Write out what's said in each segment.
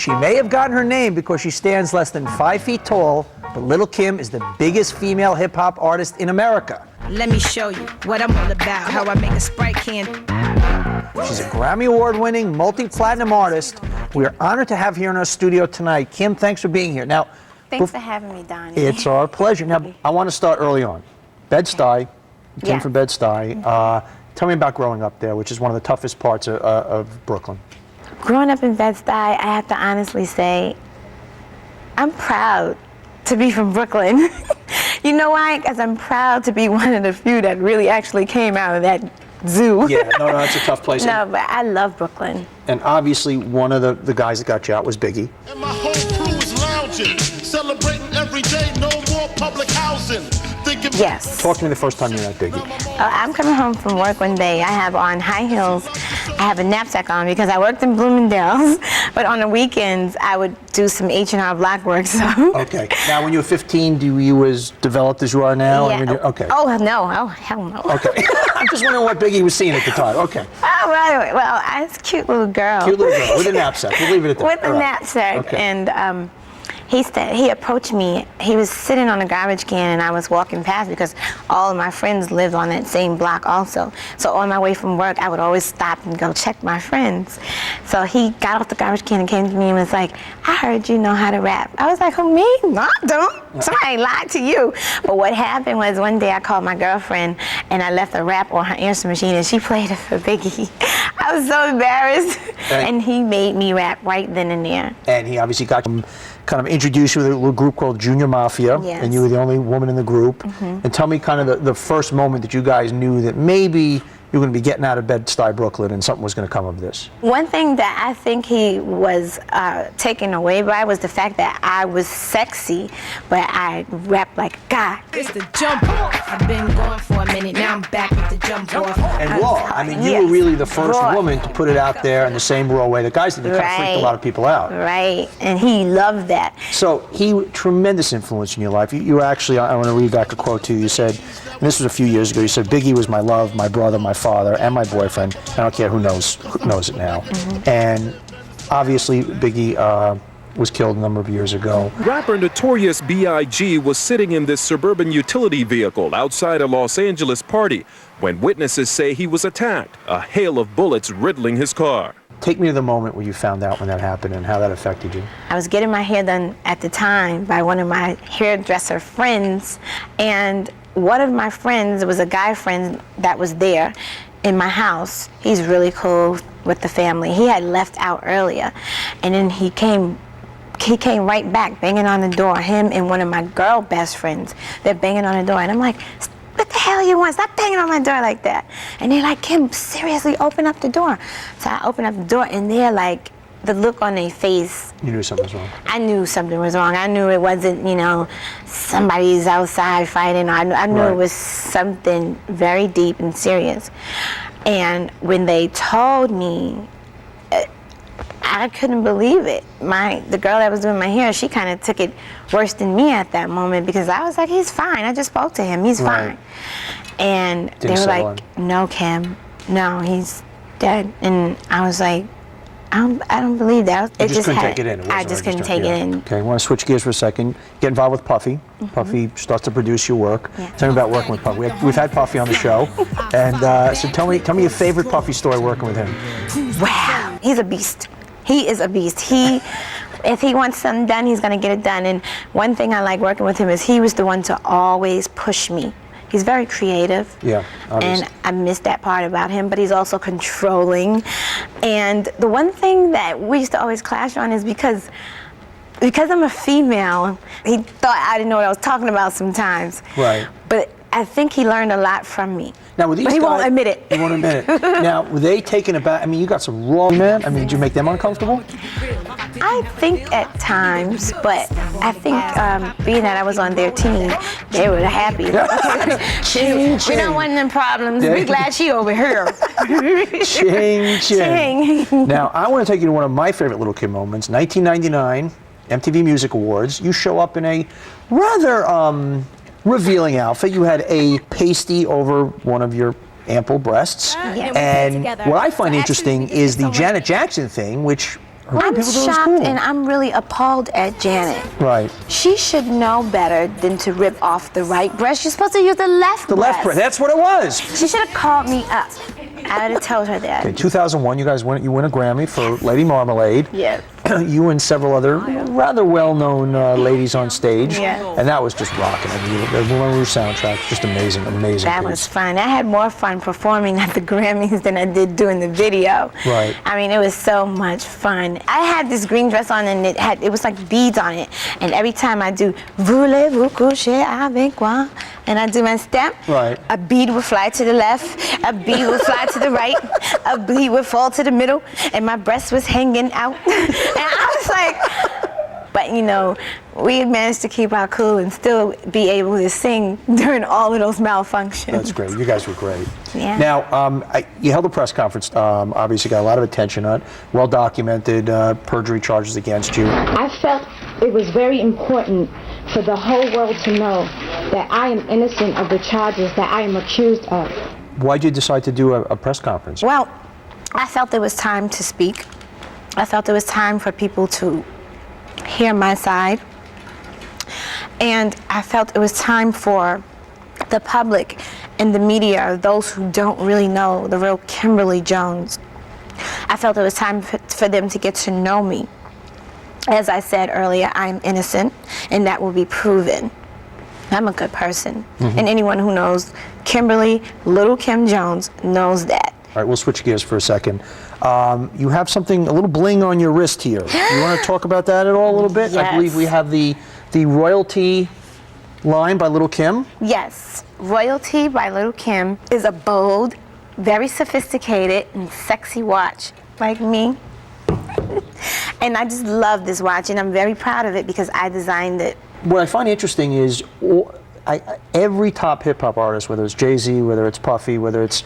She may have gotten her name because she stands less than 5 feet tall, but Lil Kim is the biggest female hip-hop artist in America. Let me show you what I'm all about, how I make a Sprite can. She's a Grammy Award-winning, multi-platinum artist. We are honored to have here in our studio tonight. Kim, thanks for being here. Now, thanks for having me, Donny. It's our pleasure. Now, I want to start early on. Bed-Stuy, you came from Bed-Stuy. Tell me about growing up there, which is one of the toughest parts of Brooklyn. Growing up in Bed-Stuy, I have to honestly say, I'm proud to be from Brooklyn. You know why? Because I'm proud to be one of the few that really actually came out of that zoo. Yeah, no, it's a tough place. No, but I love Brooklyn. And obviously, one of the guys that got you out was B.I.G. And my whole crew is lounging, celebrating every day, no more public housing. Yes. Talk to me the first time you met B.I.G. I'm coming home from work one day. I have on high heels. I have a knapsack on because I worked in Bloomingdale's, but on the weekends I would do some H&R Block work. So. Okay. Now, when you were 15, were you as developed as you are now? Yeah. I mean, okay. Oh no! Oh hell no. Okay. I'm just wondering what B.I.G. was seeing at the time. Okay. Oh right. Well, I was a cute little girl. Cute little girl with a knapsack. We'll leave it at that. With a knapsack, okay. And he approached me. He was sitting on a garbage can, and I was walking past because all of my friends lived on that same block also. So on my way from work, I would always stop and go check my friends. So he got off the garbage can and came to me and was like, "I heard you know how to rap." I was like, "Who, me? No, I don't. Somebody lied to you." But what happened was one day I called my girlfriend and I left a rap on her answer machine and she played it for B.I.G. I was so embarrassed. And he made me rap right then and there. And he obviously got kind of introduced you with a little group called Junior Mafia, and you were the only woman in the group. And tell me kind of the first moment that you guys knew that maybe you were going to be getting out of Bed-Stuy, Brooklyn, and something was going to come of this. One thing that I think he was taken away by was the fact that I was sexy, but I rapped like a guy. It's the jump off. I've been going for a minute, now I'm back with the jump off. And raw. I mean, you were really the first woman to put it out there in the same raw way. The guys did, kind of freaked a lot of people out. Right, and he loved that. So he, tremendous influence in your life. You actually, I want to read back a quote to you. You said, and this was a few years ago, you said, "B.I.G. was my love, my brother, my father, and my boyfriend. I don't care who knows it now." And obviously, B.I.G. was killed a number of years ago. Rapper Notorious B.I.G. was sitting in this suburban utility vehicle outside a Los Angeles party when witnesses say he was attacked, a hail of bullets riddling his car. Take me to the moment where you found out when that happened and how that affected you. I was getting my hair done at the time by one of my hairdresser friends, and one of my friends was a guy friend that was there in my house. He's really cool with the family. He had left out earlier, and then he came right back banging on the door. Him and one of my girl best friends, they're banging on the door, and I'm like, "What the hell you want? Stop banging on my door like that." And they're like, "Kim, seriously, open up the door." So I open up the door, and they're like, the look on their face. You knew something was wrong. I knew something was wrong. I knew it wasn't, somebody's outside fighting. I knew it was something very deep and serious. And when they told me, I couldn't believe it. The girl that was doing my hair, she kind of took it worse than me at that moment because I was like, "He's fine. I just spoke to him. He's fine." And they were like, "No, Kim, no, he's dead." And I was like, I don't believe that. You just couldn't take it in. I just couldn't take it in. Okay, I want to switch gears for a second. Get involved with Puffy. Puffy starts to produce your work. Tell me about working with Puffy. We've had Puffy on the show, and so tell me your favorite Puffy story working with him. Wow, he's a beast. He is a beast. If he wants something done, he's gonna get it done. And one thing I like working with him is he was the one to always push me. He's very creative. Yeah, obviously. And I miss that part about him, but he's also controlling. And the one thing that we used to always clash on is because I'm a female, he thought I didn't know what I was talking about sometimes. Right. But I think he learned a lot from me. Now, with these but he won't admit it. He won't admit it. Now, were they taken aback? I mean, you got some raw men. I mean, did you make them uncomfortable? I think at times, but I think being that I was on their team, they were happy. We don't want them problems. We're glad she over here. Ching, ching. Now, I want to take you to one of my favorite Lil Kim moments. 1999, MTV Music Awards. You show up in a rather revealing outfit. You had a pasty over one of your ample breasts. And what I find interesting is the Janet Jackson thing, which I'm people thought it was shocked cool. and I'm really appalled at Janet. Right. She should know better than to rip off the right breast. You're supposed to use the left The breast. left breast. That's what it was. She should have called me up. I would have told her that. In 2001, you guys win a Grammy for Lady Marmalade. Yes. You and several other rather well-known ladies on stage. Yes. And that was just rocking. I mean, the Moulin Rouge soundtrack, just amazing piece. That was fun. I had more fun performing at the Grammys than I did doing the video. Right. I mean, it was so much fun. I had this green dress on and it was like beads on it. And every time I do voulez-vous coucher avec moi, and I do my step, Right. a bead would fly to the left, a bead would fly to the right, a bead would fall to the middle, and my breast was hanging out. And I was like, but you know, we managed to keep our cool and still be able to sing during all of those malfunctions. That's great. You guys were great. Yeah. Now, you held a press conference. Obviously, got a lot of attention on it. Well documented perjury charges against you. I felt it was very important for the whole world to know that I am innocent of the charges that I am accused of. Why did you decide to do a press conference? Well, I felt it was time to speak. I felt it was time for people to hear my side. And I felt it was time for the public and the media, those who don't really know the real Kimberly Jones. I felt it was time for them to get to know me. As I said earlier, I'm innocent, and that will be proven. I'm a good person, and anyone who knows Kimberly, Little Kim Jones, knows that. All right, we'll switch gears for a second. You have something, a little bling on your wrist here. You want to talk about that at all a little bit? Yes. I believe we have the royalty line by Lil Kim. Yes, Royalty by Lil Kim is a bold, very sophisticated, and sexy watch, like me. And I just love this watch, and I'm very proud of it because I designed it. What I find interesting is every top hip hop artist, whether it's Jay-Z, whether it's Puffy, whether it's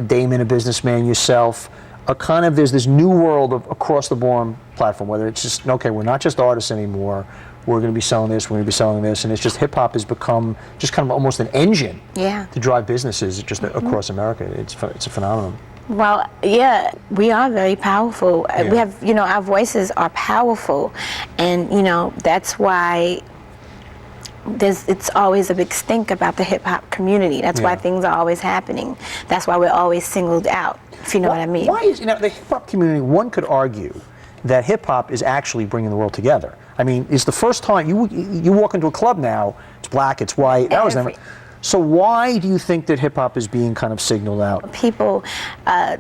Damon, a businessman, yourself, there's this new world of across the board platform, whether it's just, okay, we're not just artists anymore, we're going to be selling this, we're going to be selling this, and it's just hip hop has become just kind of almost an engine to drive businesses just across America. It's a phenomenon. Well, yeah, we are very powerful. Yeah. We have, our voices are powerful, and that's why it's always a big stink about the hip hop community. That's why things are always happening. That's why we're always singled out, if you know what I mean. Why is the hip hop community? One could argue that hip hop is actually bringing the world together. I mean, it's the first time you walk into a club now. It's black, it's white. That was never. So why do you think that hip hop is being kind of signaled out? People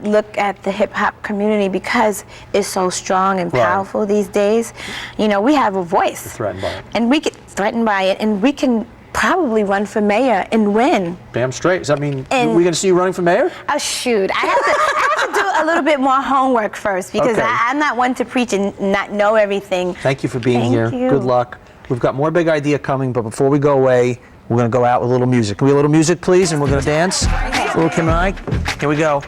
look at the hip hop community because it's so strong and powerful these days. We have a voice. You're threatened by it. And we get threatened by it, and we can probably run for mayor and win. Damn straight. Does that mean we're going to see you running for mayor? Oh, shoot. I have to do a little bit more homework first because I'm not one to preach and not know everything. Thank you for being here. Thank you. Good luck. We've got more Big Idea coming, but before we go away, we're going to go out with a little music. Can we have a little music, please? And we're going to dance. Little Kim and I. Here we go.